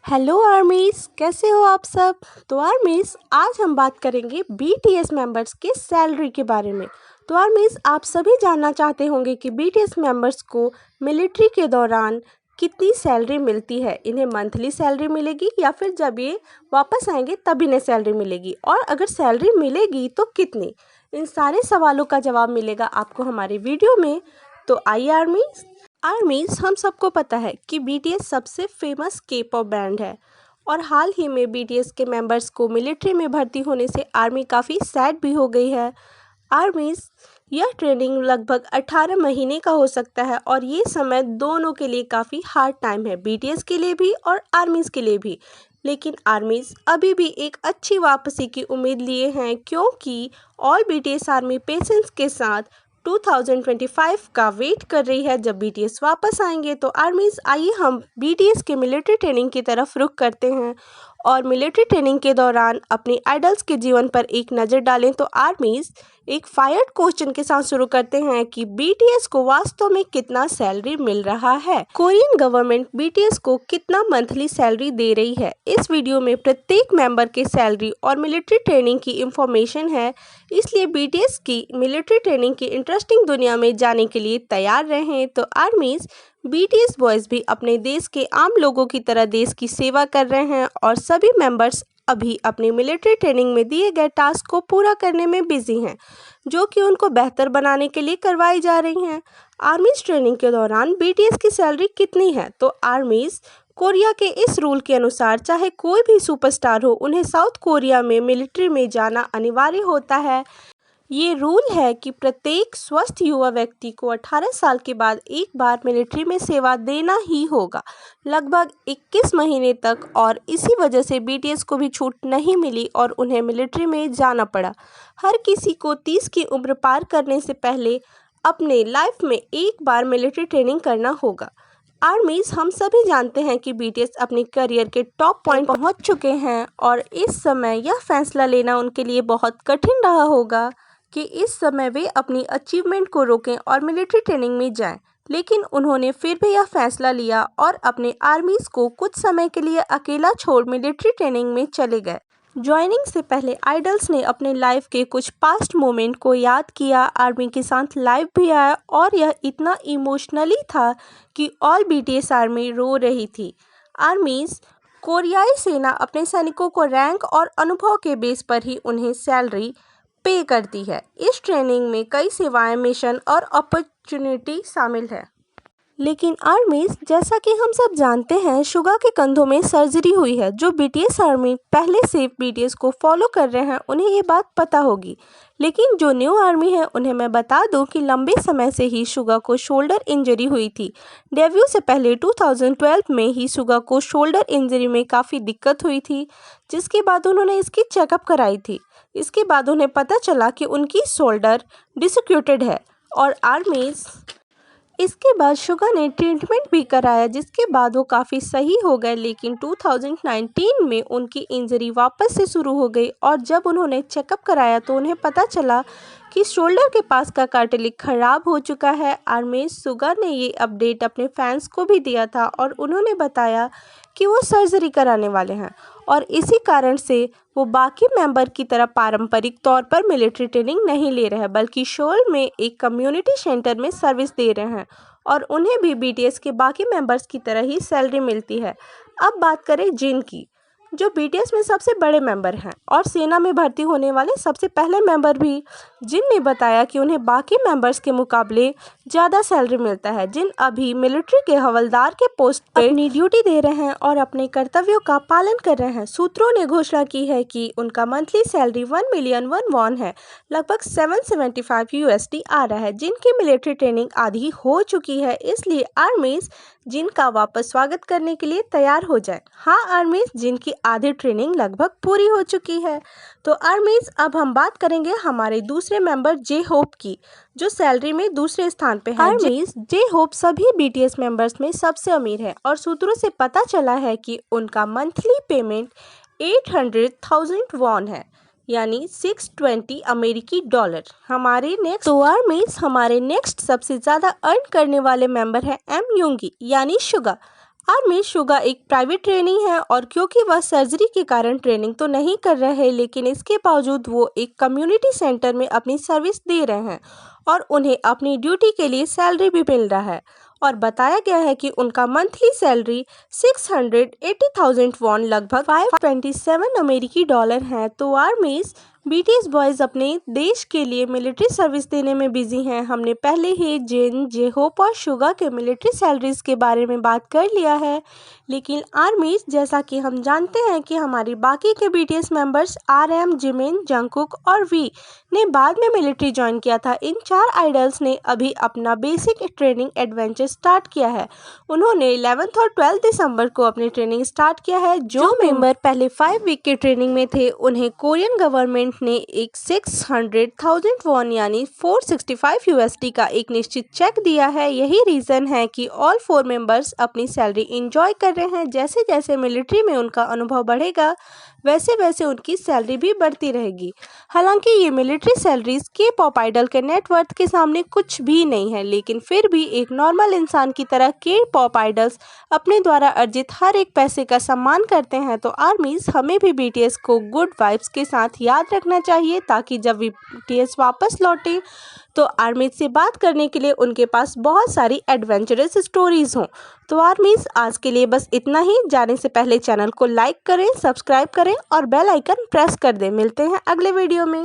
Hello आर्मीज, कैसे हो आप सब। तो आर्मीज, आज हम बात करेंगे बीटीएस मेंबर्स के सैलरी के बारे में। तो आर्मीज, आप सभी जानना चाहते होंगे कि बीटीएस मेंबर्स को मिलिट्री के दौरान कितनी सैलरी मिलती है। इन्हें मंथली सैलरी मिलेगी या फिर जब ये वापस आएंगे तब इन्हें सैलरी मिलेगी, और अगर सैलरी मिलेगी तो कितनी। इन सारे सवालों का जवाब मिलेगा आपको हमारे वीडियो में। तो आइए आर्मीज, हम सबको पता है कि बीटीएस सबसे फेमस के पॉप बैंड है, और हाल ही में बीटीएस के मेंबर्स को मिलिट्री में भर्ती होने से आर्मी काफ़ी सैड भी हो गई है। आर्मीज, यह ट्रेनिंग लगभग 18 महीने का हो सकता है, और ये समय दोनों के लिए काफ़ी हार्ड टाइम है, बीटीएस के लिए भी और आर्मीज के लिए भी। लेकिन आर्मीज अभी भी एक अच्छी वापसी की उम्मीद लिए हैं, क्योंकि ऑल बीटीएस आर्मी पेशेंस के साथ 2025 का वेट कर रही है जब बीटीएस वापस आएंगे। तो आर्मीज, आइए हम बीटीएस के मिलिट्री ट्रेनिंग की तरफ रुख करते हैं और मिलिट्री ट्रेनिंग के दौरान अपने आइडल्स के जीवन पर एक नज़र डालें। तो आर्मीज, एक फायर्ड क्वेश्चन के साथ शुरू करते हैं कि बीटीएस को वास्तव में कितना सैलरी मिल रहा है। कोरियन गवर्नमेंट बीटीएस को कितना मंथली सैलरी दे रही है। इस वीडियो में प्रत्येक मेंबर के सैलरी और मिलिट्री ट्रेनिंग की इंफॉर्मेशन है, इसलिए बीटीएस की मिलिट्री ट्रेनिंग की इंटरेस्टिंग दुनिया में जाने के लिए तैयार रहें। तो आर्मीज, बीटीएस बॉयज़ भी अपने देश के आम लोगों की तरह देश की सेवा कर रहे हैं, और सभी मेंबर्स अभी अपनी मिलिट्री ट्रेनिंग में दिए गए टास्क को पूरा करने में बिजी हैं, जो कि उनको बेहतर बनाने के लिए करवाई जा रही हैं। आर्मीज, ट्रेनिंग के दौरान बीटीएस की सैलरी कितनी है। तो आर्मीज, कोरिया के इस रूल के अनुसार चाहे कोई भी सुपरस्टार हो, उन्हें साउथ कोरिया में मिलिट्री में जाना अनिवार्य होता है। ये रूल है कि प्रत्येक स्वस्थ युवा व्यक्ति को 18 साल के बाद एक बार मिलिट्री में सेवा देना ही होगा, लगभग 21 महीने तक, और इसी वजह से बीटीएस को भी छूट नहीं मिली और उन्हें मिलिट्री में जाना पड़ा। हर किसी को 30 की उम्र पार करने से पहले अपने लाइफ में एक बार मिलिट्री ट्रेनिंग करना होगा। आर्मीज, हम सभी जानते हैं कि बीटीएस अपने करियर के टॉप पॉइंट पहुंच चुके हैं, और इस समय यह फैसला लेना उनके लिए बहुत कठिन रहा होगा कि इस समय वे अपनी अचीवमेंट को रोकें और मिलिट्री ट्रेनिंग में जाएं। लेकिन उन्होंने फिर भी यह फैसला लिया और अपने आर्मीज को कुछ समय के लिए अकेला छोड़ मिलिट्री ट्रेनिंग में चले गए। ज्वाइनिंग से पहले आइडल्स ने अपने लाइफ के कुछ पास्ट मोमेंट को याद किया, आर्मी के साथ लाइव भी आया, और यह इतना इमोशनली था कि ऑल बीटीएस आर्मी रो रही थी। आर्मीज, कोरियाई सेना अपने सैनिकों को रैंक और अनुभव के बेस पर ही उन्हें सैलरी पे करती है। इस ट्रेनिंग में कई सेवाएं, मिशन और अपॉर्चुनिटी शामिल है। लेकिन आर्मीज, जैसा कि हम सब जानते हैं, शुगा के कंधों में सर्जरी हुई है। जो बीटीएस आर्मी पहले से बीटीएस को फॉलो कर रहे हैं उन्हें ये बात पता होगी, लेकिन जो न्यू आर्मी है उन्हें मैं बता दूं कि लंबे समय से ही शुगा को शोल्डर इंजरी हुई थी। डेब्यू से पहले 2012 में ही शुगा को शोल्डर इंजरी में काफ़ी दिक्कत हुई थी, जिसके बाद उन्होंने इसकी चेकअप कराई थी। इसके बाद उन्हें पता चला कि उनकी शोल्डर डिसोक्यूटेड है, और आर्मीज, इसके बाद शुगा ने ट्रीटमेंट भी कराया, जिसके बाद वो काफ़ी सही हो गए। लेकिन 2019 में उनकी इंजरी वापस से शुरू हो गई, और जब उन्होंने चेकअप कराया तो उन्हें पता चला कि शोल्डर के पास का कार्टिलेज खराब हो चुका है। आर्मीज, शुगा ने ये अपडेट अपने फैंस को भी दिया था, और उन्होंने बताया कि वो सर्जरी कराने वाले हैं, और इसी कारण से वो बाकी मेंबर की तरह पारंपरिक तौर पर मिलिट्री ट्रेनिंग नहीं ले रहे हैं, बल्कि शोल में एक कम्युनिटी सेंटर में सर्विस दे रहे हैं, और उन्हें भी बीटीएस के बाकी मेंबर्स की तरह ही सैलरी मिलती है। अब बात करें जिन की, जो बीटीएस में सबसे बड़े मेंबर हैं और सेना में भर्ती होने वाले सबसे पहले मेंबर भी। जिन ने बताया कि उन्हें बाकी मेंबर्स के मुकाबले ज़्यादा सैलरी मिलता है। जिन अभी मिलिट्री के हवलदार के पोस्ट पर अपनी ड्यूटी दे रहे हैं और अपने कर्तव्यों का पालन कर रहे हैं। सूत्रों ने घोषणा की है कि उनका मंथली सैलरी 1 मिलियन वॉन है, लगभग 775 यूएसडी आ रहा है। जिनकी मिलिट्री ट्रेनिंग आधी हो चुकी है, इसलिए आर्मीज जिनका वापस स्वागत करने के लिए तैयार हो जाए। हाँ आर्मीज, जिनकी आधी ट्रेनिंग लगभग पूरी हो चुकी है। तो आर्मीज, अब हम बात करेंगे हमारे दूसरे मेंबर जे होप की, जो सैलरी में दूसरे स्थान पे है। आर्मीज, जे होप सभी बीटीएस मेंबर्स में सबसे अमीर है, और सूत्रों से पता चला है कि उनका मंथली पेमेंट 800,000 वॉन है, यानी 620 अमेरिकी डॉलर। हमारे नेक्स्ट सबसे ज़्यादा अर्न करने वाले मेंबर है एम यूंगी, यानी शुगा। आर्मी शुगा एक प्राइवेट ट्रेनी है और क्योंकि वह सर्जरी के कारण ट्रेनिंग तो नहीं कर रहे हैं, लेकिन इसके बावजूद वो एक कम्युनिटी सेंटर में अपनी सर्विस दे रहे हैं और उन्हें अपनी ड्यूटी के लिए सैलरी भी मिल रहा है। और बताया गया है कि उनका मंथली सैलरी 680,000 वॉन लगभग 527 अमेरिकी डॉलर है। तो आर्मीज बीटीएस बॉयज़ अपने देश के लिए मिलिट्री सर्विस देने में बिजी हैं। हमने पहले ही जिन, जे-होप और शुगा के मिलिट्री सैलरीज के बारे में बात कर लिया है, लेकिन आर्मीज जैसा कि हम जानते हैं कि हमारी बाकी के BTS members RM, Jimin, Jungkook और वी ने बाद में मिलिट्री ज्वाइन किया था। इन 4 आइडल्स ने अभी अपना बेसिक ट्रेनिंग एडवेंचर स्टार्ट किया है। उन्होंने 11 और 12 दिसंबर को अपनी ट्रेनिंग स्टार्ट किया है। जो मेंबर पहले 5 वीक के ट्रेनिंग में थे, उन्हें कोरियन गवर्नमेंट ने एक 600,000 वॉन यानी 465 USD का एक निश्चित चेक दिया है। यही रीज़न है कि ऑल 4 मेंबर्स अपनी सैलरी इंजॉय कर रहे हैं। जैसे जैसे मिलिट्री में उनका अनुभव बढ़ेगा, वैसे वैसे उनकी सैलरी भी बढ़ती रहेगी। हालांकि ये मिलिट्री सैलरीज के पॉप आइडल के नेटवर्थ के सामने कुछ भी नहीं है, लेकिन फिर भी एक नॉर्मल इंसान की तरह के पॉप आइडल्स अपने द्वारा अर्जित हर एक पैसे का सम्मान करते हैं। तो आर्मीज हमें भी बीटीएस को गुड वाइब्स के साथ याद रखना चाहिए, ताकि जब बीटीएस वापस लौटे तो आर्मीज से बात करने के लिए उनके पास बहुत सारी एडवेंचरस स्टोरीज हों। तो आर्मीज आज के लिए बस इतना ही। जाने से पहले चैनल को लाइक करें, सब्सक्राइब करें और बेल आइकन प्रेस कर दें। मिलते हैं अगले वीडियो में।